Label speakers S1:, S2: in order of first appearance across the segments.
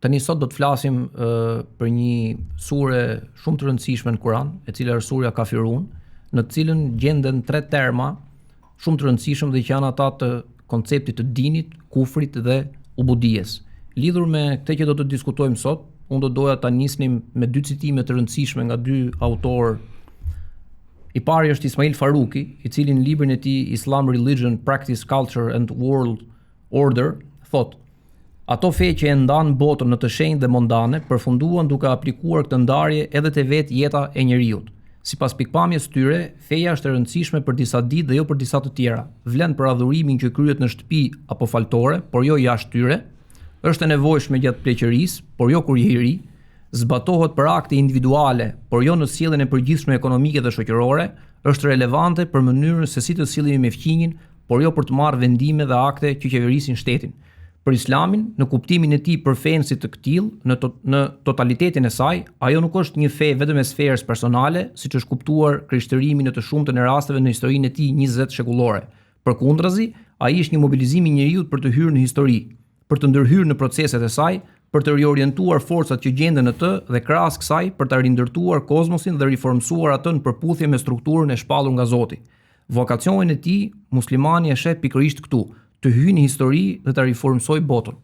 S1: Tani sot do të flasim për një sure shumë të rëndësishme në Kur'an, e cila është surja Kafirun, në të cilën gjenden 3 terma shumë të rëndësishëm dhe që janë ata të konceptit të dinit, kufrit dhe ubudijes. Lidhur me këtë që do të diskutojmë sot, unë do doja ta nisnim me 2 citime të rëndësishme nga 2 autorë. I pari është Ismail Faruqi, i cili në librin e tij Islam, Religion, Practice, Culture and World Order thotë: ato fe që e ndanë botën në të shenjtë dhe mondane përfunduan duke aplikuar këtë ndarje edhe te vetë jeta e njeriut. Sipas pikpamjes tyre, feja është e rëndësishme për disa ditë dhe jo për disa të tjera. Vlen për adhurimin që kryhet në shtëpi apo faltore, por jo jashtë tyre. Është e nevojshme gjatë pleqërisë, por jo kur je i ri. Zbatohet për akte individuale, por jo në sjelljen e përgjithshme ekonomike dhe shoqërore. Është relevante për mënyrën se si të sillemi me fqinjin, por jo për të marrë vendime dhe akte që qeverisin shtetin. Për Islamin, në kuptimin e tij për fenë si të këtill, në totalitetin e saj, ajo nuk është një fe vetëm e sferës personale, siç është kuptuar krishterimi në të shumtën e rasteve në historinë e tij 20 shekullore. Përkundrazi, ai është një mobilizim i njeriut për të hyrë në histori, për të ndërhyrë në proceset e saj, për të riorientuar forcat që gjenden në të dhe krahas kësaj për të rindërtuar kozmosin dhe riformsuar atë në përputhje me strukturën e shpallur nga Zoti. Vokacionin e tij, muslimani e sheh pikërisht këtu, të hyjë në histori dhe të riformsoj botën.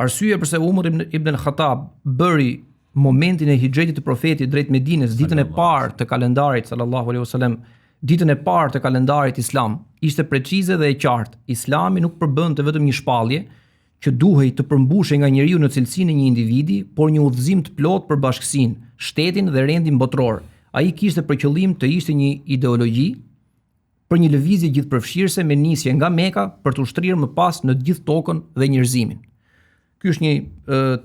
S1: Arsyeja pse Umar ibn al-Khattab bëri momentin e hijrëtit të profetit drejt Medinës ditën e parë të kalendarit sallallahu alaihi wasallam, ditën e parë të kalendarit islam, ishte precize dhe e qartë. Islami nuk përbënte vetëm një shpallje që duhej të përmbushej nga njeriu në cilësinë e një individi, por një udhëzim të plotë për bashkësinë, shtetin dhe rendin botror. Ai kishte për qëllim të ishte një ideologji për një lëvizje gjithëpërfshirëse me nisje nga Meka për të ushtrirë më pas në gjithë tokën dhe njerëzimin. Ky është një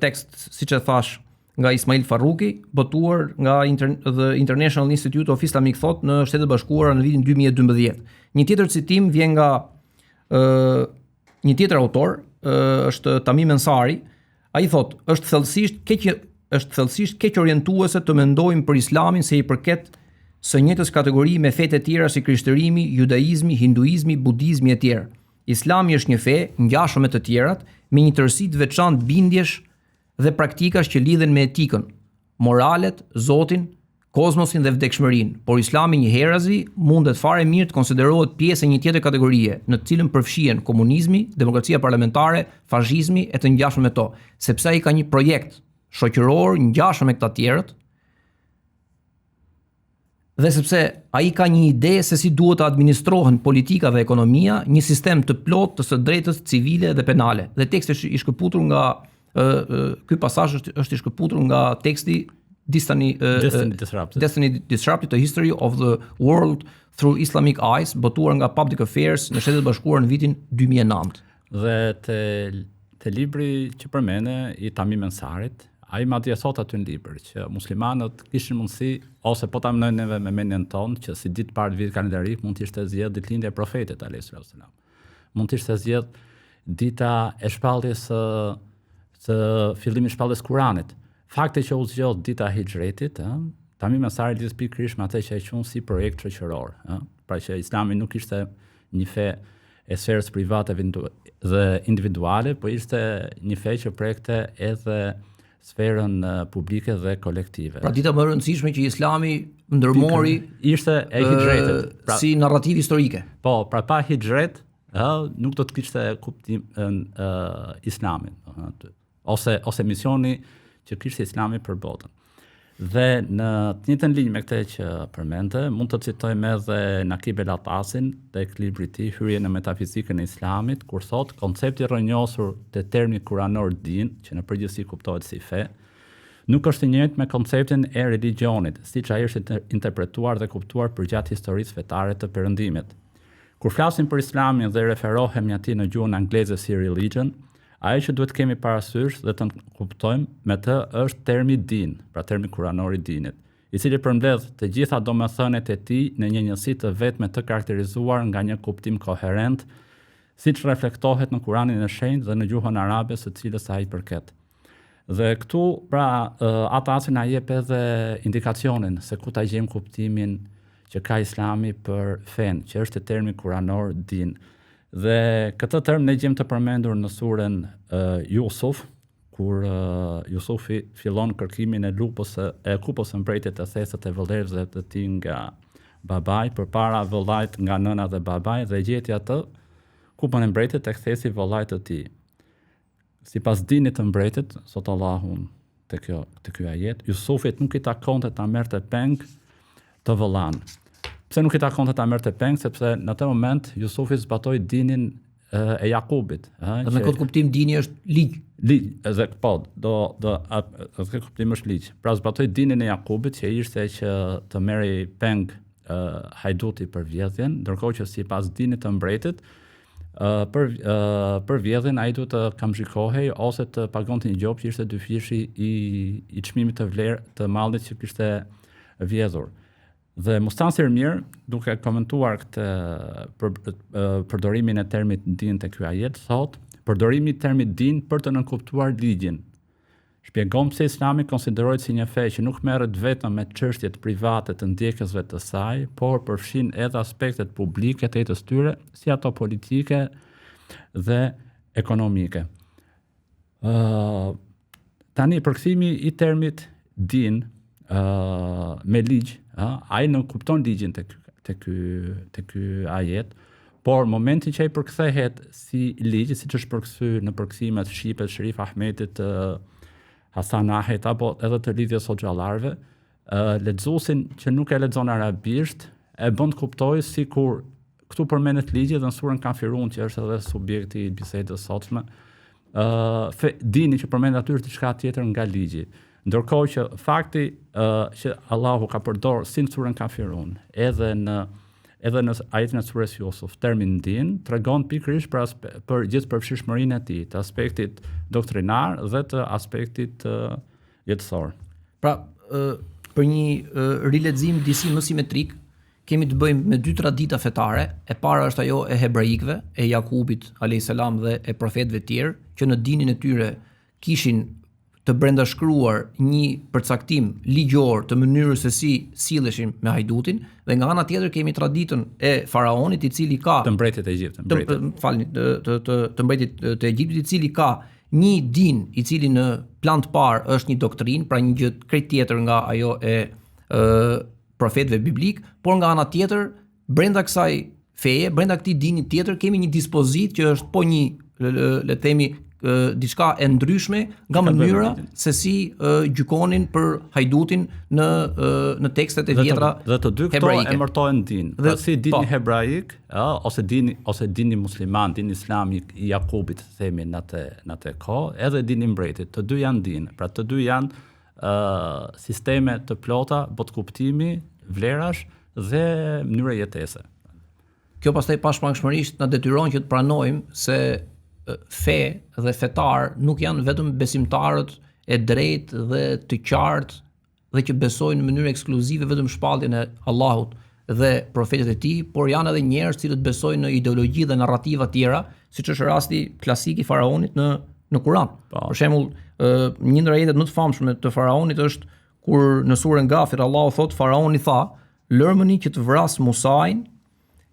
S1: tekst, siç e thash, nga Ismail Faruqi, botuar nga The International Institute of Islamic Thought në Shtetet Bashkuara në vitin 2012. Një tjetër citim vjen nga një tjetër autor, është Tamim Ensari. Ai thotë: është thellësisht keq orientuese të mendojmë për Islamin se i përket së njëjtës kategori me fetë të tjera si krishterimi, judaizmi, hinduizmi, budizmi e tjerë. Islami është një fe ngjashme me të tjerat, me një tërësi të veçantë bindjesh dhe praktikash që lidhen me etikën, moralet, Zotin, kozmosin dhe vdekshmërinë. Por Islami njëherëzi mundet fare mirë të konsiderohet pjesë e një tjetër kategorie, në të cilën përfshihen komunizmi, demokracia parlamentare, fashizmi e të ngjashme me to, sepse ai ka një projekt shoqëror ngjashëm me këta të tjerët, dhe sepse ai ka një ide se si duhet të administrohen politika dhe ekonomia, një sistem të plotë të së drejtës civile dhe penale. Dhe teksti është i shkëputur nga ky pasazh është i shkëputur nga teksti Destiny Disrupted: The History of the World Through Islamic Eyes, botuar nga Public Affairs në Shtetet Bashkuara në vitin 2009.
S2: Dhe te libri që përmene i Tamim Ensarit, ai madje thot aty në libër që muslimanët kishin mundësi, ose po ta mënojnë neve me mendjen tonë, që si ditë parë të vitit kalendarik mund të ishte zgjedh ditëlindja e profetit alayhis salam. Mund të ishte zgjedh dita e shpalljes së fillimit të shpalljes Kuranit. Fakti që u zgjodh dita e hijretit, Tamim Ensari lidhet pikërisht me atë që e quajnë si projekt shoqëror, pra që Islami nuk ishte një fe e sferës private dhe individuale, por ishte një fe që prekte edhe sferën publike dhe kolektive.
S1: Pra dita më e rëndësishme që Islami ndërmori
S2: ishte e hijretit,
S1: pra, si narrativë historike.
S2: Po, pra pa hijret, nuk do të kishte kuptim Islamin, ose misioni që kishte Islami për botën. Dhe në të njëjtën linjë me këtë që përmendë, mund të citojmë edhe Nakib El Atasin dhe libri i tij Hyrje në metafizikën e Islamit, kur thotë koncepti rrënjosur te termi kuranor din, që në përgjithësi kuptohet si fe, nuk është i njëjtë me konceptin e religionit, siç ai është interpretuar dhe kuptuar përgjatë historisë fetare të Perëndimit. Kur flasim për Islamin dhe referohemi atij në gjuhën angleze si religion, ajo që duhet kemi parasysh dhe të kuptojmë me të është termi din, pra termi kuranor i dinit, i cili përmbledh të gjitha domethëniet e tij në një njësi të vetme të karakterizuar nga një kuptim koherent, siç reflektohet në Kuranin e Shenjtë dhe në gjuhën arabe së cilës ai përket. Dhe këtu, pra, Atasi na jep edhe indikacionin se ku ta gjejmë kuptimin që ka Islami për fen, që është termi kuranor din. Dhe këtë term ne gjejmë të përmendur në surën Yusuf, kur Jusufi fillon kërkimin e kupës së mbretjet të thesët e vëllezërve të tij nga babai përpara vëllait nga nëna dhe babai dhe gjeti atë kupën e mbretjet tek thesi vëllait të tij. Sipas dinit të mbretit, sot Allahun te ky ajet, Jusufit nuk i takonte ta merrte peng të vëllan. Pse nuk i takonte ta merrte peng? Sepse në atë moment Jusufi zbatoi dinin e Jakubit.
S1: Dhe me këtë kuptim dini është ligj.
S2: Ligj, edhe këtë kuptim është ligj. Pra zbatoi dinin e Jakubit që ishte që të merri peng hajduti për vjedhjen, ndërkohë që sipas dinit të mbretit për vjedhjen ai duhet të kamzhikohej ose të pagonte një gjop që ishte dyfishi i çmimit të vlerë të mallit që kishte vjedhur. Dhe Mustansir Mir, duke komentuar këtë përdorimin e termit din te ky ajet, thot, përdorimi i termit din për të nënkuptuar ligjin. Shpjegon pse Islami konsiderohet si një fe që nuk merret vetëm me çështjet private të ndjekësve të saj, por përfshin edhe aspektet publike të jetës tyre, si ato politike dhe ekonomike. Tani përkthimi i termit din me ligj, ai nuk kupton ligjin te ky ajet, por momentin që ai përkthehet si ligj, siç është përkthyer në përkthimet shqipe të Sherif Ahmetit, Hasan Ahet apo edhe të lidhjes së xhallarëve, lexuesin që nuk e lexon arabisht e bën të kuptojë sikur këtu përmendet ligji dhe në surën Kafirun që është edhe subjekti i bisedës sotme, dini që përmendet aty është diçka tjetër nga ligji. Ndërkohë që fakti që Allahu ka përdorur si në surën Kafirun, edhe në ajetin e surës Yusuf, termin din, tregon pikërisht për gjithë përfshirshmërinë e tij, të aspektit doktrinar dhe të aspektit jetësor.
S1: Pra, për një rilexim disi më simetrik, kemi të bëjmë me dy tradita fetare. E para është ajo e hebraikëve, e Jakubit alayhis salam dhe e profetëve tjerë, që në dinin e tyre kishin të brendashkruar një përcaktim ligjor të mënyrës se si silleshin me hajdutin, dhe nga ana tjetër kemi traditën e faraonit i cili ka
S2: të mbretit të Egjiptit,
S1: të mbretit të Egjiptit i cili ka një din i cili në plan të parë është një doktrinë, pra një gjë krejt tjetër nga ajo e profetëve biblik, por nga ana tjetër brenda kësaj feje, brenda këtij dini tjetër kemi një dispozit që është po një le të themi diçka e ndryshme nga mënyra se si gjykonin për hajdutin në tekstet e vjetra hebraike.
S2: Dhe të dy këto emërtohen din. Dhe si dini hebraik, ose dini musliman, dini islamik i Jakubit, themi në atë kohë, edhe dini mbretit. Të dy janë din. Pra të dy janë sisteme të plota, botkuptimi, vlerash dhe mënyra jetese.
S1: Kjo pastaj pashmangshmërisht na detyron që të pranojmë se fe dhe fetar nuk janë vetëm besimtarët e drejtë dhe të qartë dhe që besojnë në mënyrë ekskluzive vetëm shpalljen e Allahut dhe profetët e tij, por janë edhe njerëz që besojnë në ideologji dhe narrativa tjera, siç është rasti klasik i faraonit në Kur'an. Për shembull, një ndër ajetet më të famshme të faraonit është kur në surën Ghafir Allahu thot, faraoni tha, lërmëni që të vras Musain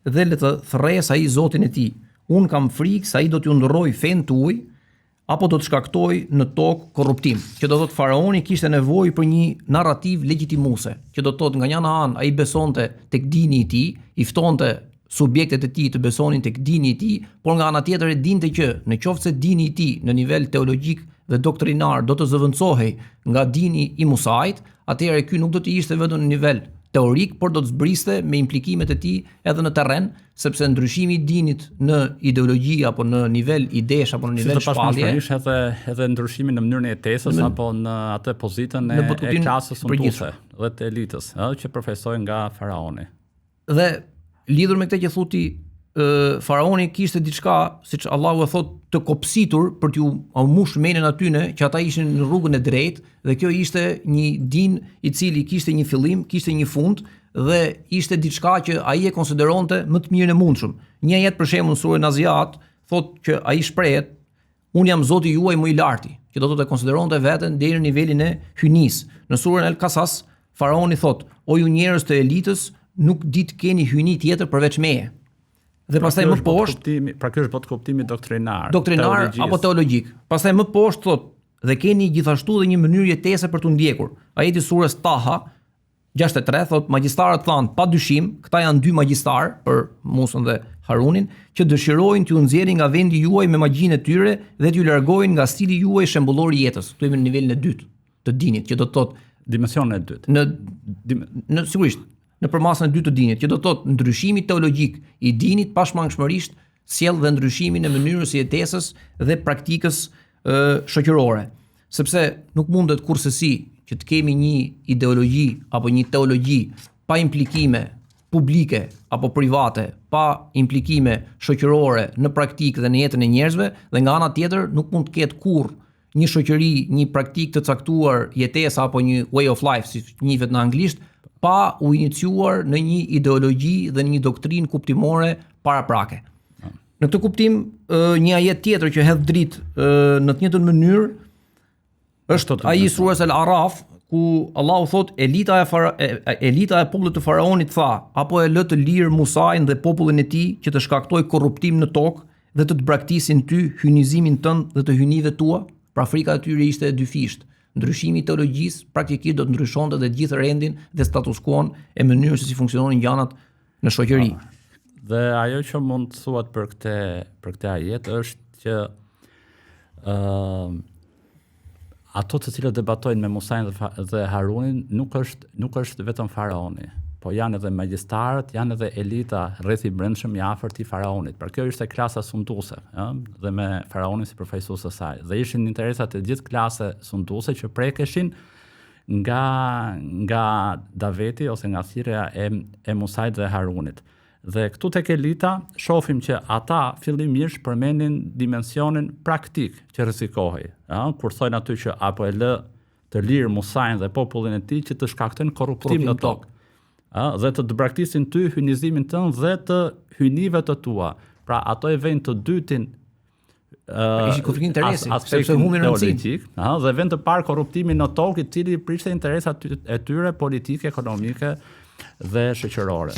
S1: dhe le të thërres ai Zotin e tij. Unë kam frikë se ai do t'ju ndrroj fen tuaj apo do të shkaktoj në tokë korruptim. Që do thotë faraoni kishte nevojë për një narrativ legjitimuese, që do thotë nga njëra anë ai besonte tek dini i tij, i ftonte subjektet e tij të besonin tek dini i tij, por nga ana tjetër e dinte që nëse dini i tij në nivel teologjik dhe doktrinar do të zëvendësohej nga dini i Musait, atëherë ky nuk do të ishte vetëm në nivel teorik, por do të zbriste me implikimet e tij edhe në terren, sepse ndryshimi i dinit në ideologji apo në nivel idesh apo në nivel shpallje,
S2: edhe ndryshimi në mënyrën e jetesës apo në atë pozitën e klasës sunduese dhe të elitës, që përfaqësohen nga faraoni.
S1: Dhe lidhur me këtë që thuti, faraoni kishte diçka, siç Allahu e thot, të kopsitur për t'u mush menen atyne që ata ishin në rrugën e drejtë, dhe kjo ishte një din i cili kishte një fillim, kishte një fund dhe ishte diçka që ai e konsideronte më të mirën e mundshëm. Një ajet për shembull në surën Naziat thot që ai shprehet, unë jam Zoti juaj më i larti, që do të konsideronte veten deri në nivelin e hyjnis. Në surën El Qasas faraoni thot, o ju njerëz të elitës, nuk di të keni hyjni tjetër përveç meje. Dhe pastaj më poshtë,
S2: pra ky është botkuptimi doktrinar
S1: apo teologjik. Pastaj më poshtë thot, dhe keni gjithashtu dhe një mënyrë jetese për t'u ndjekur. Ajeti surës Taha 63 thot magjistarët thanë pa dyshim, këta janë dy magjistarë për Musën dhe Harunin që dëshirojnë t'ju nxjerrin nga vendi juaj me magjinë e tyre dhe t'ju largojnë nga stili juaj shembullor i jetës. Këtu jemi në nivelin e dytë të dinit, që do të thotë
S2: dimensionin e dytë.
S1: Në sigurisht në përmasën e dytë të dinit, që do të thotë ndryshimi teologjik i dinit pashmangshmërisht sjell dhe ndryshimin e mënyrës së jetesës dhe praktikës shoqërore. Sepse nuk mundet kurrësi që të kemi një ideologji apo një teologji pa implikime publike apo private, pa implikime shoqërore në praktikë dhe në jetën e njerëzve, dhe nga ana tjetër nuk mund të ketë kurrë një shoqëri, një praktikë të caktuar jetese apo një way of life, si njihet në anglisht, pa u iniciuar në një ideologji dhe në një doktrinë kuptimore paraprake. Në këtë kuptim, një ajet tjetër që hedh dritë në të njëjtën mënyrë është ai surës Al-Araf, ku Allahu thot elita e popullit të faraonit tha, apo e lë të lirë Musain dhe popullin e tij që të shkaktoj korruptim në tokë dhe të braktisin ty hynizimin tënd dhe të hynive tua? Pra frika e tyre ishte dyfisht. Ndryshimi i teologjisë praktikisht do të ndryshonte dhe gjithë rendin dhe status quo-n e mënyrës se si funksiononin gjanat në shoqëri.
S2: Dhe ajo që mund të thuat për këtë ajet është që ato të cilët debatojnë me Musain dhe Harunin nuk është vetëm faraoni, po janë edhe magjistarët, janë edhe elita rreth i brendshëm i afërt i faraonit. Për kjo ishte klasa sunduese, dhe me faraonin si përfaqësues së saj. Dhe ishin interesat e gjithë klase sunduese që prekeshin nga daveti ose nga thirrja e Musait dhe Harunit. Dhe këtu tek elita shohim që ata fillimisht përmendin dimensionin praktik që rrezikohej, kur thonë aty që apo e lë të lirë Musain dhe popullin e tij që të shkaktojnë korruptim në tokë, dhe të braktisin ty hynizimin tënd dhe të hynive të tua. Pra ato e vënë të dytin
S1: ishin konflikt interesi, sepse humbin rëndësinë,
S2: dhe vend të parë korruptimin në tokë, i cili prishte interesat e tyre politike, ekonomike dhe shoqërore.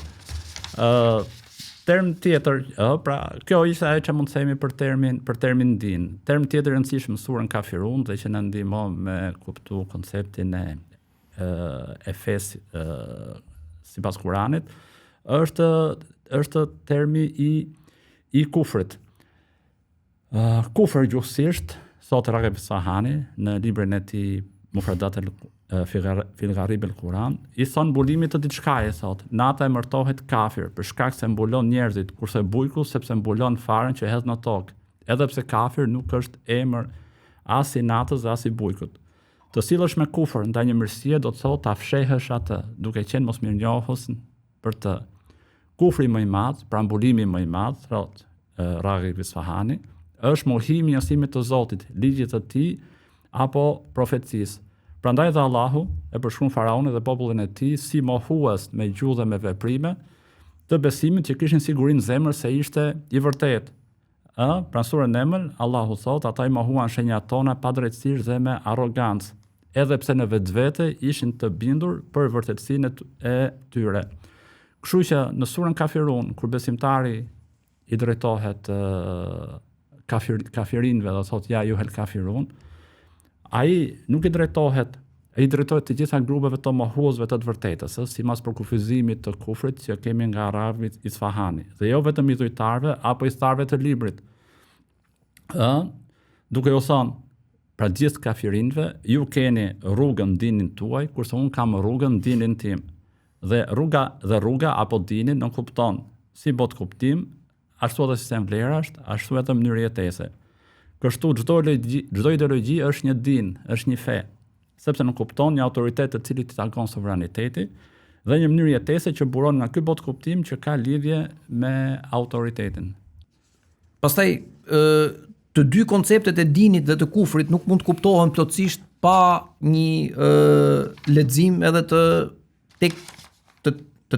S2: Term tjetër, pra kjo ishte ajo që mund të themi për termin din. Term tjetër i rëndësishëm surën Kafirun dhe që na ndihmon me kuptu konceptin e fesë sipas Kuranit, është termi i kufrit. Kufër gjuhësisht, thot Raghib Sahani në librin e tij Mufradat fil Gharib al-Quran, i thon mbulimit të diçkaje, thot, nata e mërtohet kafir për shkak se mbulon njerëzit, kurse bujku sepse mbulon farën që hedh në tokë. Edhe pse kafir nuk është emër as i natës dhe as i bujkut. Të sillesh me kufër ndaj një mirësie do të thotë ta fshehësh atë, duke qenë mosmirnjohës për të. Kufri më i madh, pra mbulimi më i madh, thot Raghib Sahani, është mohimi i njohimit të Zotit, ligjit të tij apo profecisë. Prandaj dhe Allahu e përshkruan faraonin dhe popullin e tij si mohues me gjuhë dhe me veprime të besimit që kishin sigurinë në zemër se ishte i vërtetë. Pra surën Neml, Allahu thot, ata i mohuan shenjat tona padrejtësisht dhe me arrogancë, edhe pse në vetvete ishin të bindur për vërtetësinë e tyre. Kështu që në surën Kafirun, kur besimtari i drejtohet kafirinëve dhe thot ja juhel kafirun, ai nuk i drejtohet të gjitha grupeve të mohuesve të vërtetës, sipas për kufizimit të kufrit që kemi nga Raghib Isfahani, dhe jo vetëm i dhujtarëve apo i tharëve të librit. Duke u thënë, pra gjithë kafirinëve, ju keni rrugën dinin tuaj, kurse unë kam rrugën dinin tim. Dhe rruga apo dinin nuk kupton si bot kuptim, ashtu edhe sistem vlerash, ashtu edhe mënyrë jetese. Kështu çdo ideologji është një din, është një fe, sepse nuk kupton një autoritet të cilit i takon sovraniteti dhe një mënyrë jetese që buron nga ky bot kuptim që ka lidhje me autoritetin.
S1: Pastaj të dy konceptet e dinit dhe të kufrit nuk mund të kuptohen plotësisht pa një lexim edhe të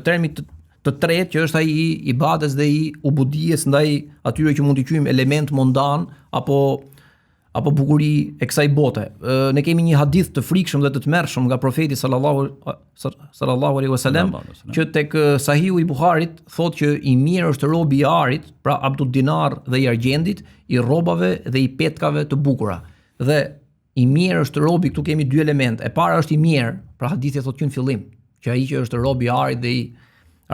S1: termit të tretë që është ai i ibades dhe i ubudies ndaj atyre që mund t'i quajmë element mondan apo bukuri e kësaj bote. Ne kemi një hadith të frikshëm dhe të tmerrshëm nga profeti sallallahu alaihi wasallam që tek Sahihu i Buharit thotë që i mirë është robi i arit, pra abdud dinar dhe i argjendit, i rrobave dhe i petkave të bukura. Dhe i mirë është robi, këtu kemi dy element. E para është i mirë, pra hadithi thotë që në fillim, që ai që është robi i arit dhe i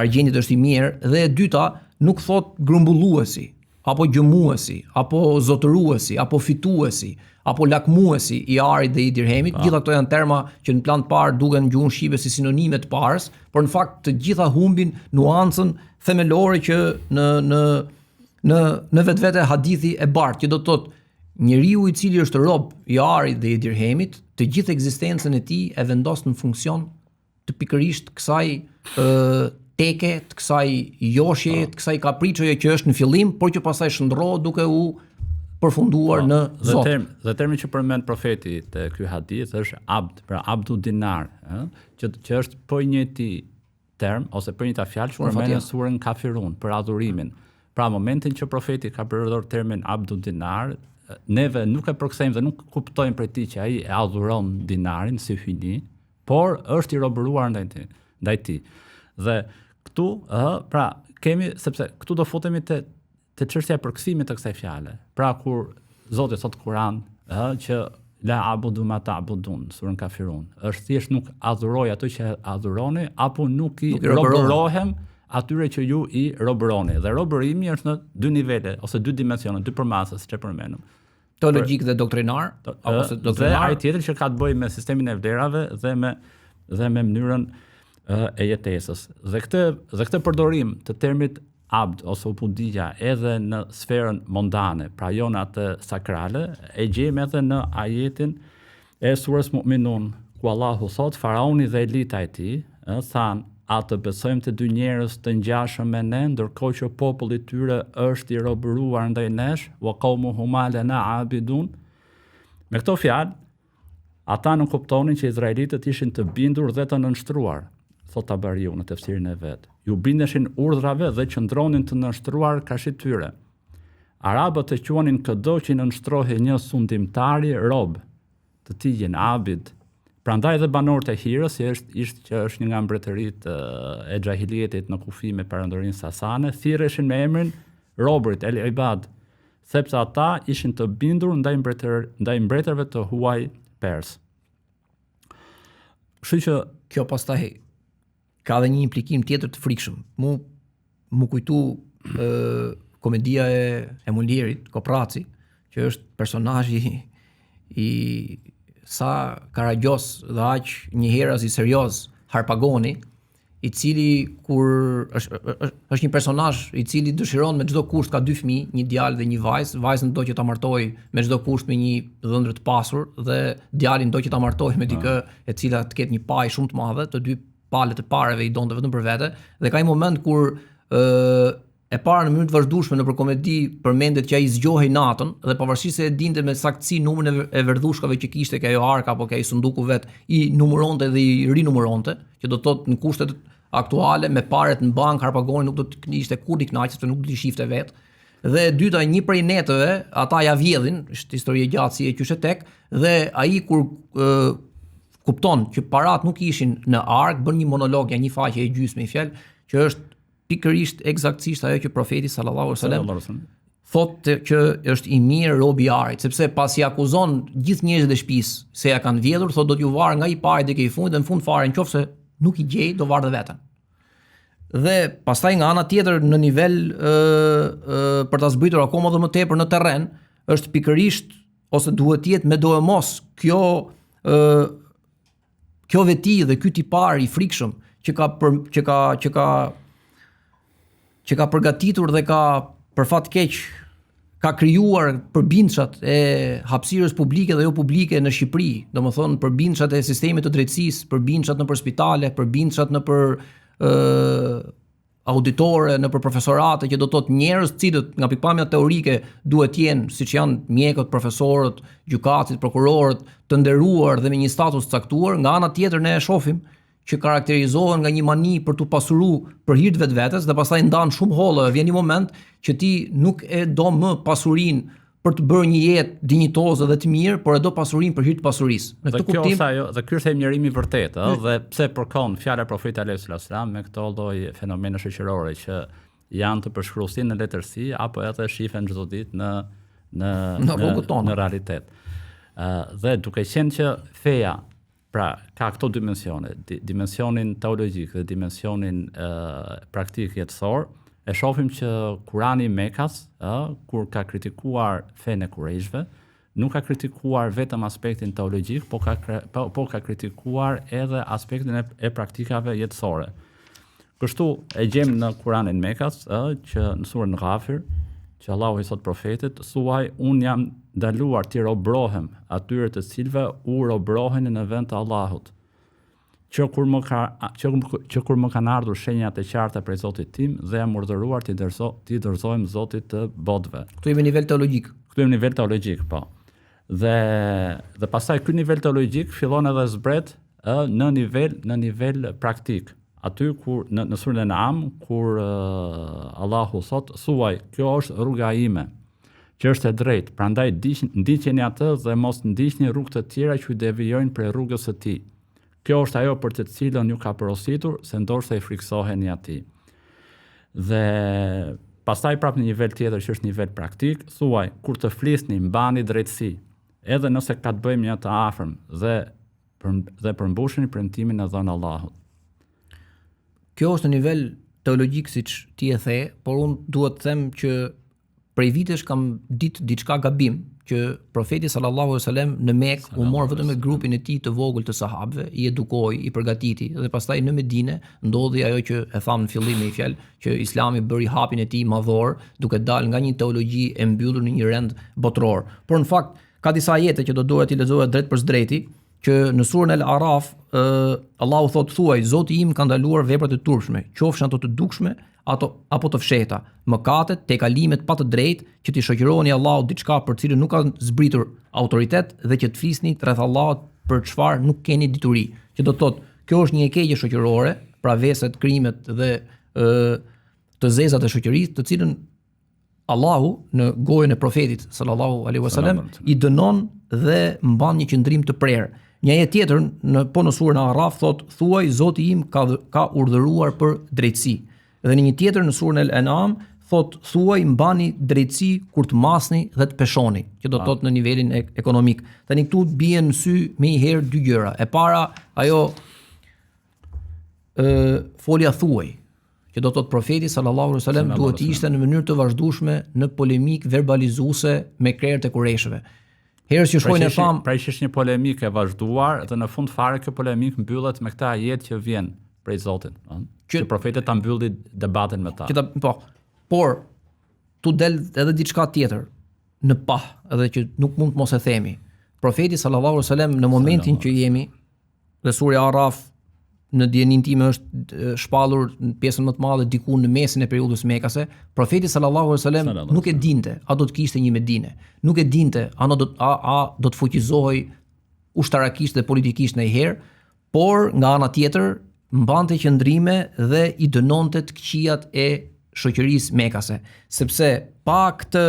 S1: argjendit është i mirë, dhe e dyta nuk thot grumbulluesi, apo gjëmuesi, apo zotëruesi, apo fituesi, apo lakmuesi i arit dhe i dirhemit. Gjitha këto janë terma që në plan të parë duken në gjuhën shqipe si sinonime të parës, por në fakt të gjitha humbin nuancën themelore që në vetvete hadithi e bart, që do të thotë njeriu i cili është rob i arit dhe i dirhemit, të gjithë ekzistencën e tij e vendos në funksion të pikërisht kësaj teke, të kësaj joshje, të kësaj kapriçoje që është në fillim, por që pastaj shndrohet duke u përfunduar në Zot.
S2: Dhe termi që përmend profeti te ky hadith është abd, pra abdu dinar, që është po i njëjti term ose po i njëjta fjalë që përmend në surën Kafirun për adhurimin. Pra momentin që profeti ka përdorur termin abdu dinar, neve nuk e përkthejmë dhe nuk kuptojmë për ti që ai e adhuron dinarin si hyjni, por është i robëruar ndaj tij. Dhe këtu, pra kemi, sepse këtu do futemi te çështja e përkthimit të kësaj fjale. Pra kur Zoti thot Kur'an, që la abudu ma ta'budun, surën Kafirun, është thjesht nuk adhuroj ato që adhuroni, apo nuk i robërohem atyre që ju i robëroni. Dhe robërimi është në dy nivele ose dy dimensione, dy përmasa, siç e përmendëm.
S1: Teologjik dhe doktrinar, ose doktrinar.
S2: Dhe ai tjetër që ka të bëjë me sistemin e vlerave dhe me mënyrën e jetesës. Dhe këtë përdorim të termit abd ose ubudija edhe në sferën mondane, pra jo në atë sakrale, e gjejmë edhe në ajetin e surës Mu'minun, ku Allahu thot faraoni dhe elita e tij thanë, atë besojmë të dy njerëz të ngjashëm me ne, ndërkohë që populli i tyre është i robëruar ndaj nesh, wa qaumuhuma lana abidun. Me këto fjalë, ata nuk kuptonin që izraelitët ishin të bindur dhe të nënshtruar, thot Tabariu në tefsirin e vet. Ju bindeshin urdhrave dhe qëndronin të nënshtruar kashit tyre. Arabët e quanin çdo që nënshtrohej një sundimtari rob, të tij abid. Prandaj dhe banorët e Hirës, që është një nga mbretëritë e xahilietit në kufi me perandorinë sasane, thirreshin me emrin robërit el ibad, sepse ata ishin të bindur ndaj mbretërve të huaj pers. Kështu që
S1: kjo pastaj ka edhe një implikim tjetër të frikshëm. Mu kujtu komedia e Mulierit, Kopraci, që është personazhi i sa karagjos dhe aq njëherës i serioz Harpagoni, i cili kur është një personazh i cili dëshiron me çdo kusht, ka dy fëmijë, një djalë dhe një vajzë. Vajzën do që ta martojë me çdo kusht me një dhëndër të pasur dhe djalin do që ta martojë me dikë e cila të ketë një pajë shumë të madhe, të dy palët e pareve i donte vetëm për vete. Dhe ka një moment kur e para në mënyrë të vazhdueshme nëpër komedi përmendet që ai zgjohej natën dhe pavarësisht se e dinte me saktësi numrin e verdhushkave që kishte ajo arka apo ai sunduku vet, i numëronte dhe i rinumëronte, që do të thotë në kushtet aktuale me paret në bank Harpagoni nuk do të ishte kurrë i kënaqur, sepse nuk do të shifte vet. Dhe e dyta, një prej netëve, ata ja vjedhin, është histori e gjatë si e qyshe tek, dhe ai kur kupton që parat nuk ishin në ark, bën një monolog, një faqe e gjysmë i fjalë, që është pikërisht eksaktësisht ajo që profeti sallallahu alaihi wasallam thotë që është i mirë robi i arit, sepse pasi akuzon gjithë njerëzit e shtëpisë se ja kanë vjedhur, thotë do t'ju varr nga i pari deri i fundit dhe në fund fare nëse nuk i gjej do varr dhe veten. Dhe pastaj nga ana tjetër në nivel për ta zbritur akoma më tepër në terren, është pikërisht ose duhet të jetë me do e mos kjo veti dhe ky tipar i frikshëm që ka përgatitur dhe ka për fat keq ka krijuar përbindçat e hapësirës publike dhe jo publike në Shqipëri, domethënë përbindçat e sistemit të drejtësisë, përbindçat nëpër spitale, përbindçat nëpër auditore, nëpër profesorate, që do të thotë njerëz të cilët nga pikpamja teorike duhet të jenë siç janë mjekët, profesorët, gjykatësit, prokurorët, të nderuar dhe me një status të caktuar, nga ana tjetër ne e shohim që karakterizohen nga një mani për të pasuruar për hir të vetvetes dhe pastaj ndan shumë hollë. Vjen një moment që ti nuk e do më pasurinë për të bërë një jetë dinjitoze dhe të mirë, por e do pasurinë për hir të pasurisë.
S2: Në këtë kuptim, dhe ky është emërimi i vërtetë, dhe pse përkon fjala e profetit alayhis salam me këto lloj fenomene shoqërore që janë të përshkruar në letërsi apo edhe shihen çdo ditë në realitet. Dhe duke qenë që feja pra ka këto dimensione, dimensionin teologjik dhe dimensionin praktik jetësor, e shohim që Kurani i Mekas, kur ka kritikuar fenë e Kurejshve, nuk ka kritikuar vetëm aspektin teologjik, po ka kritikuar edhe aspektin e praktikave jetësore. Kështu e gjem në Kuranin Mekas, që në surën Ghafir, që Allahu i thot profetit, thuaj, unë jam ndaluar të robrohem atyre të cilëve u robrohen në vend të Allahut. Që kur më kanë ardhur shenjat e qarta prej Zotit tim dhe jam urdhëruar t'i dorëzojmë Zotit të botëve.
S1: Këtu jemi nivel teologjik.
S2: Po. Dhe pastaj ky nivel teologjik fillon edhe zbret në nivel praktik. Aty kur në surën An'am kur Allahu thot, thuaj, kjo është rruga ime, që është e drejtë, prandaj ndiqeni atë dhe mos ndiqni rrugë të tjera që ju devijojnë prej rrugës së tij. Kjo është ajo për të cilën ju ka porositur, se ndoshta i friksoheni atij. Dhe pastaj prap në nivel tjetër që është nivel praktik, thuaj, kur të flisni mbani drejtësi, edhe nëse ka të bëjë me të afërm dhe përmbushni premtimin e dhënë Allahut.
S1: Kjo është në nivel teologjik siç ti e the, por unë duhet të them që prej vitesh kam ditë diçka gabim, që profeti sallallahu alaihi wasallam në Mekë u mor vetëm me grupin e tij të vogël të sahabëve, i edukoi, i përgatiti dhe pastaj në Medinë ndodhi ajo që e tham në fillim me një fjalë, që Islami bëri hapin e tij madhor, duke dalë nga një teologji e mbyllur në një rend botror. Por në fakt ka disa ajete që do doja t'i lexoja drejt për drejti, që në surën Al-Araf Allahu thot, thuaj, Zoti im ka ndaluar veprat e turpshme, qofshin ato të dukshme apo të fshehta, mëkatet, tejkalimet pa të drejtë, që t'i shoqëroni Allahut diçka për cilën nuk ka zbritur autoritet dhe që të flisni rreth Allahut për çfarë nuk keni dituri. Që do të thotë, kjo është një e keqe shoqërore, pra veset, krimet dhe të zezat e shoqërisë, të cilën Allahu në gojën e profetit sallallahu alaihi wasallam i dënon dhe mban një qëndrim të prerë. Një ajet tjetër në surën Araf thot, thuaj, Zoti im ka urdhëruar për drejtësi. Dhe në një tjetër në surën Al-An'am thot, thuaj, mbani drejtësi kur të masni dhe të peshoni, që do të thotë në nivelin ekonomik. Tani këtu bien në sy më i herë dy gjëra. E para, ajo folja thuaj, që do të thotë profeti sallallahu alaihi wasallam duhet të ishte në mënyrë të vazhdueshme në polemik verbalizuese me krerët e Kureshëve. Herës që shkojnë e tham,
S2: pra është një polemik e vazhduar dhe në fund fare kjo polemik mbyllet me këtë ajet që vjen prej Zotit, që profeti ta mbylli debatin me ta.
S1: Por tu del edhe diçka tjetër në pah, edhe që nuk mund të mos e themi. Profeti sallallahu alaihi wasallam në momentin që jemi, dhe surja Araf në djenin time është shpallur në pjesën më të madhe diku në mesin e periudhës mekase, profeti sallallahu alaihi wasallam nuk e dinte a do të kishte një Medinë, nuk e dinte a do të fuqizohej ushtarakisht dhe politikisht ndonjëherë, por nga ana tjetër mbante qëndrime dhe i dënonte të këqijat e shoqërisë mekase, sepse pa këtë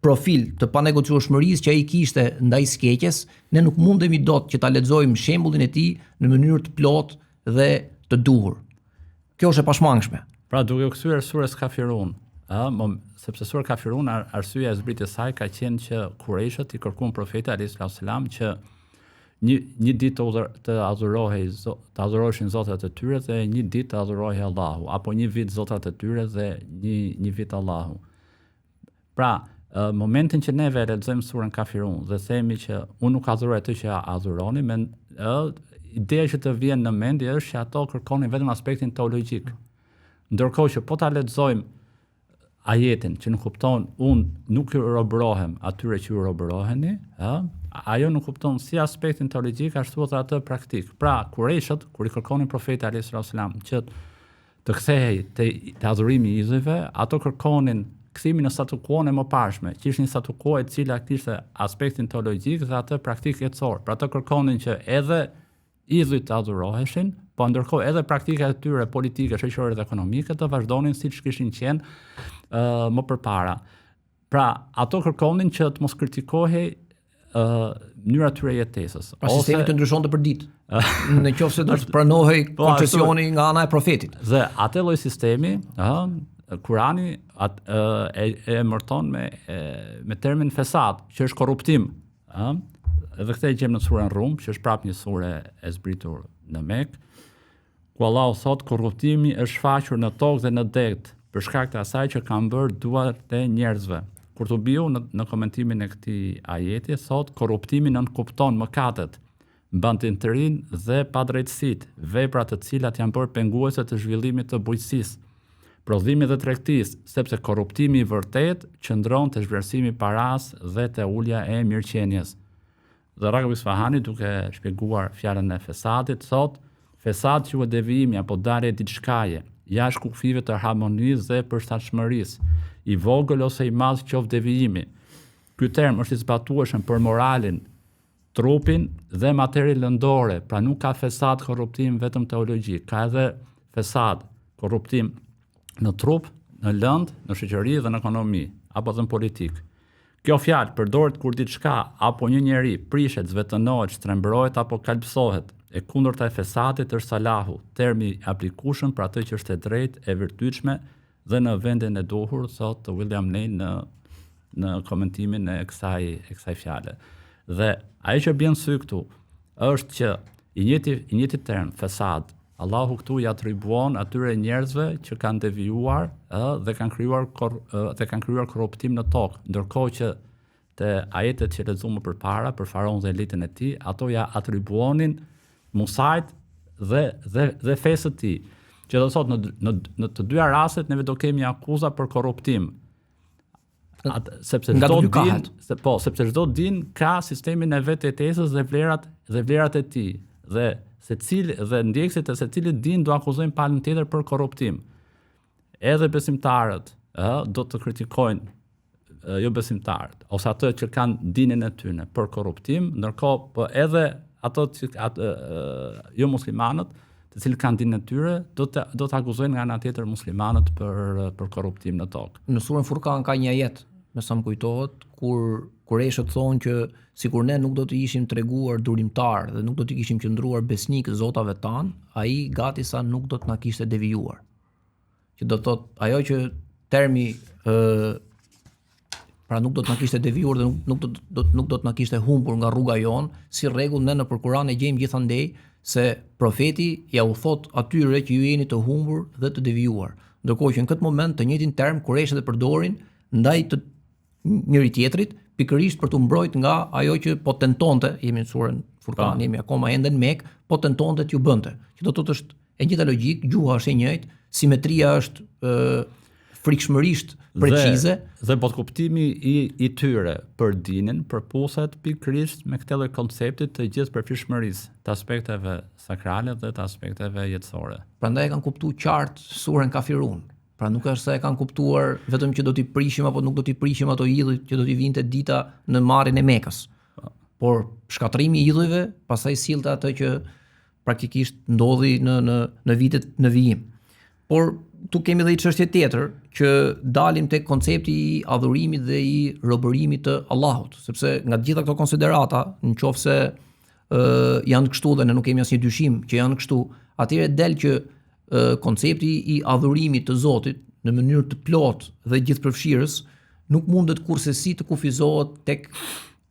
S1: profil të panegociueshmërisë që ai kishte ndaj skeqjes, ne nuk mundemi dot që ta lexojmë shembullin e tij në mënyrë të plotë dhe të duhur. Kjo është e pashmangshme.
S2: Pra duke u kthyer surës Kafirun, sepse sura Kafirun arsyeja e zbritjes së saj ka qenë që Kurejshët i kërkuan profetit alayhis salam që një ditë të adhuroheshin zotrat e tyre dhe një ditë të adhurohej Allahu, apo një vit zotrat e tyre dhe një vit Allahu. Pra, momentin që neve lexojmë surën Kafirun dhe themi që unë nuk adhuroj atë që adhuroni, ideja që të vjen në mendje është që ato kërkonin vetëm aspektin teologjik. Ndërkohë që po ta lexojmë ajetin që nuk kupton, unë nuk ju robrohem atyre që ju robroheni, ajo nuk kupton si aspektin teologjik ashtu edhe atë praktik. Pra, Kurejshët kur i kërkonin profetit alayhis salam që të kthehej te adhurimi i idhujve, ato kërkonin kthimin në statu quo e mëparshme, që ishte një statu quo e cila kishte aspektin teologjik dhe atë praktik jetësor. Pra, ato kërkonin që edhe idhujt të adhuroheshin, po ndërkohë edhe praktikat e tyre politike, shoqërore dhe ekonomike të vazhdonin siç kishin qenë më përpara. Pra, ato kërkonin që të mos kritikohej mënyra e tyre jetesës.
S1: Pra sistemi të ndryshonte për ditë. Në qoftë se do të pranohej koncesioni nga ana e profetit.
S2: Dhe atë lloj sistemi, Kurani e emërton me termin fesad, që është korruptim. edhe këtë e gjem në surën Rum, që është prapë një sure e zbritur në Mekë, ku Allahu thot korruptimi është shfaqur në tokë dhe në det për shkak të asaj që kanë bërë duart e njerëzve. Kurtubiu në komentimin e këtij ajeti thot korruptimi nënkupton mëkatet, mbantin të rinë dhe padrejtësitë, vepra të cilat janë bërë penguese të zhvillimit të bujqësisë, prodhimit dhe tregtisë, sepse korruptimi i vërtet qëndron te zhvlerësimi i paras dhe te ulja e mirëqenies. Dhe Ragab Isfahani, duke shpjeguar fjalën e fesadit, thot fesad quhet devijimi apo dalje e diçkaje, jashtë kufive të harmonisë dhe përshtatshmërisë, i vogël ose i madh qoftë devijimi. Ky term është i zbatueshëm për moralin, trupin dhe materi lëndore, pra nuk ka fesad korruptim vetëm teologjik, ka edhe fesad korruptim në trup, në lënd, në shoqëri dhe në ekonomi, apo dhe në politik. Kjo fjalë përdoret kur diçka apo një njeri prishet, zvetënohet, shtrembrohet apo kalpsohet. E kundërta e fesadit është salahu, termi aplikueshëm për atë që është e drejtë, e virtytshme dhe në vendin e duhur, thot William Lane në komentimin e kësaj fjale. Dhe ajo që bën sy këtu është që i njëjti term fesad, Allahu këtu i atribuon atyre njerëzve që kanë devijuar dhe kanë krijuar korruptim në tokë, ndërkohë që te ajetet që lexuam më përpara për faraon dhe elitën e tij, ato ja atribuonin Musait dhe fesë të tij. Që do thot në të dyja rastet neve do kemi akuza për korruptim. Sepse çdo din ka sistemin e vetë etesës dhe vlerat e tij. Dhe ndjekësit e secilit din do akuzojnë palën tjetër për korruptim. Edhe besimtarët do të kritikojnë jo besimtarët ose ato që kanë dinën e tyre për korruptim, ndërkohë po edhe ato jo muslimanët, të cilët kanë dinën e tyre, do të akuzojnë nga ana tjetër muslimanët për korruptim në tokë.
S1: Në surën Furkan ka një ajet, me sa më kujtohet, kur Kureshët thonë që sikur ne nuk do të ishim treguar durimtar dhe nuk do të kishim qëndruar besnik zotave tan, ai gati sa nuk do të na kishte devijuar. Që do të thotë ajo që termi pra nuk do të na kishte devijuar dhe nuk do të na kishte humbur nga rruga jon, si rregull ne nëpër Kur'an e gjejmë gjithandej se profeti ja u thot atyre që ju jeni të humbur dhe të devijuar. Ndërkohë që në këtë moment të njëjtin term Kureshët e përdorin ndaj të njëri tjetrit, pikërisht për të mbrojt nga ajo që po tentonte, jemi në surën Furkan, jemi akoma ende në Mekë, po tentonte t'ju bënte. Që do të thotë është e njëjta logjik, gjuha është e njëjtë, simetria është frikshmërisht precize
S2: dhe botkuptimi i tyre për dinën përposet pikërisht me këtë lloj koncepti të gjithë përfshirshmërisë të aspekteve sakrale dhe të aspekteve jetësore.
S1: Prandaj e kanë kuptuar qartë surën Kafirun. Pra nuk është se e kanë kuptuar vetëm që do t'i prishim apo nuk do t'i prishim ato idhuj që do t'i vinte dita në marrjen e Mekës. Por shkatrimi i idhujve pastaj sillte atë që praktikisht ndodhi në vitet në vijim. Por tu kemi edhe një çështje tjetër që dalim tek koncepti i adhurimit dhe i robërimit të Allahut, sepse nga të gjitha këto konsiderata, nëse janë kështu dhe ne nuk kemi asnjë dyshim që janë kështu, atëherë del që koncepti i adhurimit të Zotit në mënyrë të plotë dhe gjithëpërfshirës nuk mundet kurrësi të kufizohet tek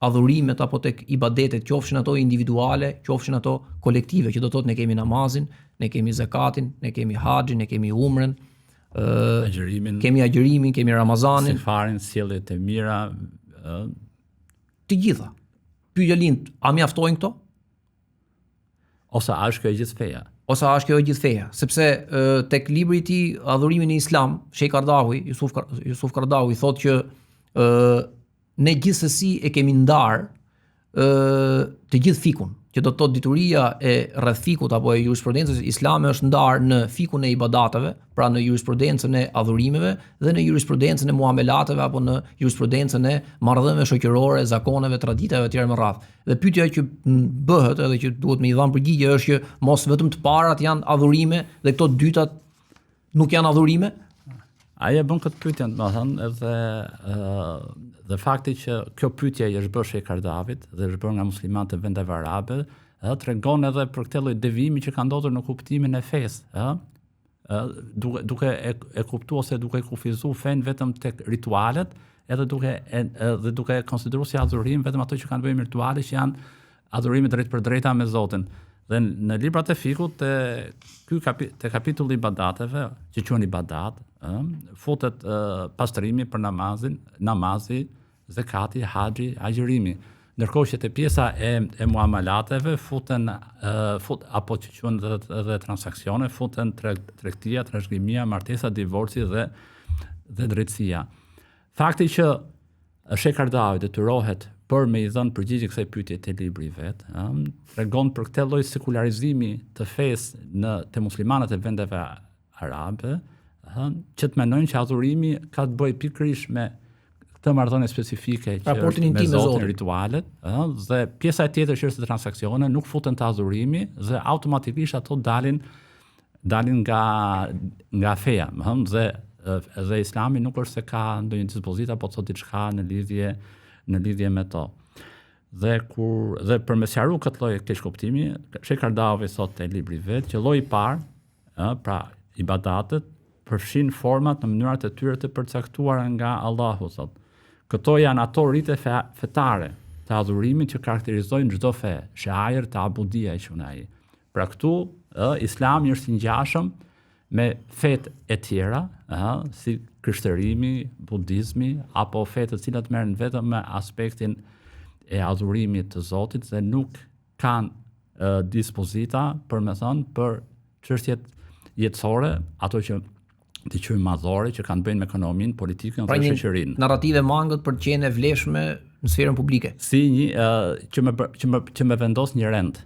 S1: adhurimet apo tek ibadetet, qofshin ato individuale, qofshin ato kolektive, që do thotë ne kemi namazin, ne kemi zakatin, ne kemi haxhin, ne kemi umrën, kemi agjërimin, kemi Ramazanin,
S2: Sifarin, sjelljet e mira,
S1: të gjitha. Pyetja lind, a mjaftojnë këto?
S2: Ose a është kjo e gjithë feja?
S1: Ose a është kjo e gjithë feja? Sepse tek libri i tij Adhurimi në Islam, Sheikh Qaradawi, Yusuf Qaradawi thotë që ne gjithsesi e kemi ndar të gjithë fikun, që do të thotë dituria e rreth fikut apo e jurisprudencës islame është ndarë në fikun e ibadateve, pra në jurisprudencën e adhurimeve dhe në jurisprudencën e muamelateve apo në jurisprudencën e marrëdhënieve shoqërore, zakoneve, traditave etj. Me radhë. Dhe pyetja që bëhet edhe që duhet me i dhënë përgjigje është që mos vetëm të parat janë adhurime dhe këto dytat nuk janë adhurime?
S2: Aja bën këtë pyetje, domethënë, dhe fakti që kjo pyetje është bërë Sheikh Kardavit dhe është bërë nga muslimanët e vendeve arabe, tregon edhe për këtë lloj devijimi që ka ndodhur në kuptimin e fesë, duke e kuptuar ose duke kufizuar fen vetëm tek ritualet, edhe duke konsideruar si adhurim vetëm ato që kanë bëjmë rituale që janë adhurime drejt për drejta me Zotin. Dhe në librat e fikut te kapitulli ibadateve, që quhen ibadat, futet pastrimi për namazi, zakati, haxhi, agjërimi. Ndërkohë që te pjesa e muamalateve apo që quhen edhe transakcione, futen tregtia, trashëgimia, martesa, divorci dhe drejtësia. Fakti që Sheh Kardavi detyrohet për me i dhënë përgjigje kësaj pyetje te libri i vet, tregon për këtë lloj sekularizimi të fesë te muslimanët e vendeve arabe, që të mendojnë që adhurimi ka të bëjë pikërisht me këtë marrëdhënie specifike që
S1: raportin
S2: është me
S1: intim me
S2: Zotin,
S1: Zotin,
S2: ritualet, dhe pjesa e tjetër që është transaksione nuk futen te adhurimi dhe automatikisht ato dalin nga feja, dhe Islami nuk është se ka ndonjë dispozita apo thot diçka në lidhje me to. Dhe për me sqaruar këtë lloj keq kuptimi, Sheh Kardavi thot te libri i vet që lloji i parë, pra ibadatet, përfshin format në mënyrat e tyre të përcaktuara nga Allahu, thot. Këto janë ato rite fetare të adhurimit që karakterizojnë çdo fe, shair të abudia që ai. Pra këtu Islami është i ngjashëm me fetë e tjera, si krishterimi, budizmi, apo fetë të cilat merren vetëm me aspektin e adhurimit të Zotit dhe nuk kanë dispozita për çështjet jetësore, ato që të quajmë madhore, që kanë bëjnë me ekonominë, politikën dhe shoqërinë.
S1: Narrative mangët për të qenë e vlefshme në sferën publike.
S2: Si një që me vendos një rend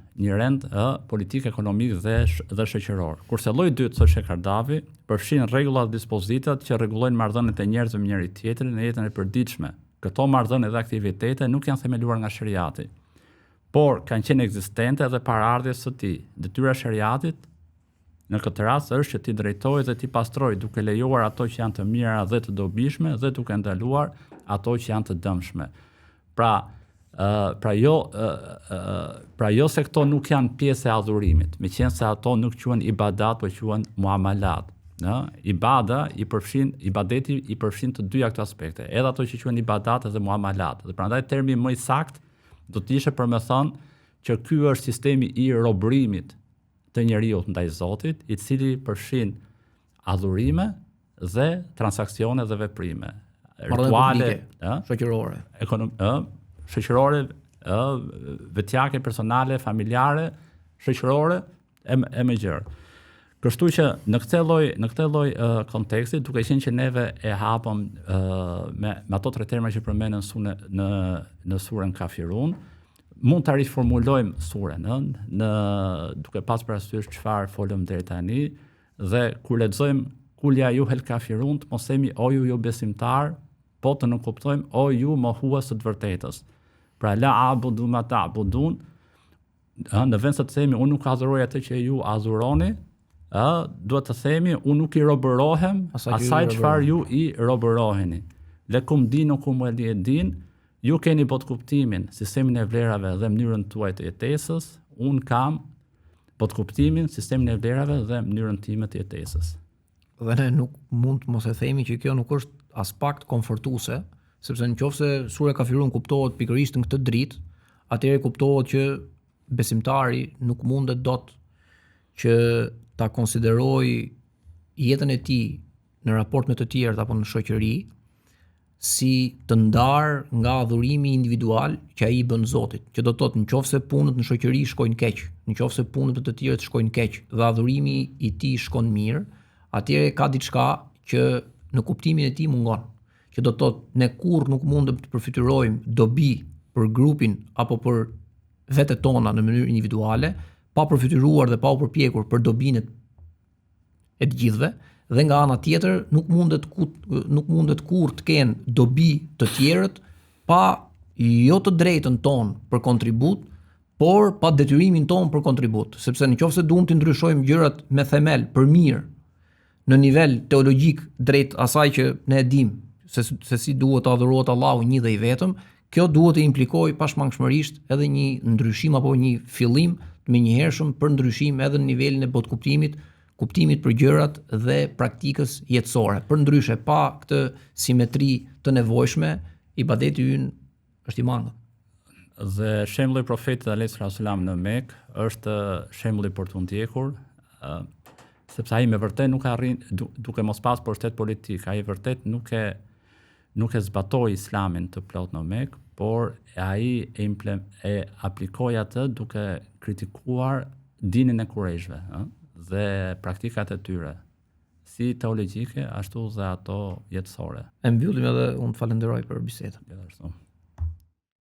S2: politik, ekonomik dhe shoqëror. Kurse lloji i dytë, thotë Sheh Kardavi, përfshin rregulla dhe dispozitat që rregullojnë marrëdhëniet e njerëzve me njëri tjetrin në jetën e përditshme. Këto marrëdhënie dhe aktivitete nuk janë themeluar nga shariati, por kanë qenë ekzistente edhe para ardhjes së tij. Detyra e shariatit në këtë rast është që ti drejtojë dhe ti pastrojë duke lejuar ato që janë të mira dhe të dobishme dhe duke ndaluar ato që janë të dëmshme. Pra jo se këto nuk janë pjesë e adhurimit, meqense ato nuk quhen ibadat, por quhen muamalat. Ibadeti i përfshin të dyja këto aspekte, edhe ato që quhen ibadat dhe muamalat. Dhe prandaj termi më i saktë do të ishte për me thënë që ky është sistemi i robërimit të njeriut ndaj Zotit, i cili përfshin adhurime dhe transakcione dhe veprime, rituale, shoqërore, vetjake, personale, familjare, shoqërore e më gjërë. Kështu që në këtë lloj konteksti, duke qenë që neve e hapëm me ato tre terma që përmenden në surën Kafirun, mund ta riformulojmë surën, duke pas parasysh çfarë folëm deri tani, dhe kur lexojmë Kul ya ayyuhal kafirun, të mos themi o ju besimtar, po të nuk kuptojmë o ju mohues të vërtetës. Pra la abudu ma ta'budun, në vend se të themi unë nuk adhuroj atë që ju adhuroni, duhet të themi unë nuk i robërohem asaj çfarë ju i robëroheni. Lekum dinukum waliya din. Ju keni bot kuptimin, sistemin e vlerave dhe mënyrën tuaj të jetesës, unë kam bot kuptimin, sistemin e vlerave dhe mënyrën time të jetesës.
S1: Dhe ne nuk mund të mos e themi që kjo nuk është as pak konfortuese, sepse nëse sura Kafirun kuptohet pikërisht në këtë dritë, atëherë kuptohet që besimtari nuk mundet dot që ta konsiderojë jetën e tij në raport me të tjerët apo në shoqëri si të ndarë nga adhurimi individual që ai i bën Zotit, që do të thotë nëse punët në shoqëri shkojnë keq, nëse punët të tjerët shkojnë keq dhe adhurimi i tij shkon mirë, atëherë ka diçka që në kuptimin e tij mungon. Që do të thotë ne kurrë nuk mundem të përfityrojmë dobi për grupin apo për vetet tona në mënyrë individuale, pa përfityruar dhe pa u përpjekur për dobinë e të gjithëve. Dhe nga ana tjetër nuk mundet kurrë të kenë dobi të tjerët pa jo të drejtën tonë për kontribut, por pa detyrimin tonë për kontribut, sepse nëse duam të ndryshojmë gjërat me themel për mirë në nivel teologjik drejt asaj që ne e dimë se si duhet të adhurohet Allahu një dhe i vetëm, kjo duhet të implikojë pashmangshmërisht edhe një ndryshim apo një fillim të menjëhershëm për ndryshim edhe në nivelin e botkuptimit kuptimit për gjërat dhe praktikës jetësore. Përndryshe, pa këtë simetri të nevojshme, ibadeti ynë është i mangët.
S2: Dhe shembulli i profetit alayhis salam në Mekë është shembulli për të ndjekur, sepse ai me vërtet nuk arrin duke mos pas pushtet politik, ai vërtet nuk e zbatoi islamin të plot në Mekë, por ai e aplikoi atë duke kritikuar dinin e Kurajshëve, dhe praktikat e tyre, si teologjike ashtu dhe ato jetësore.
S1: E mbyllim edhe unë të falenderoj për bisedën.
S2: Gjithashtu.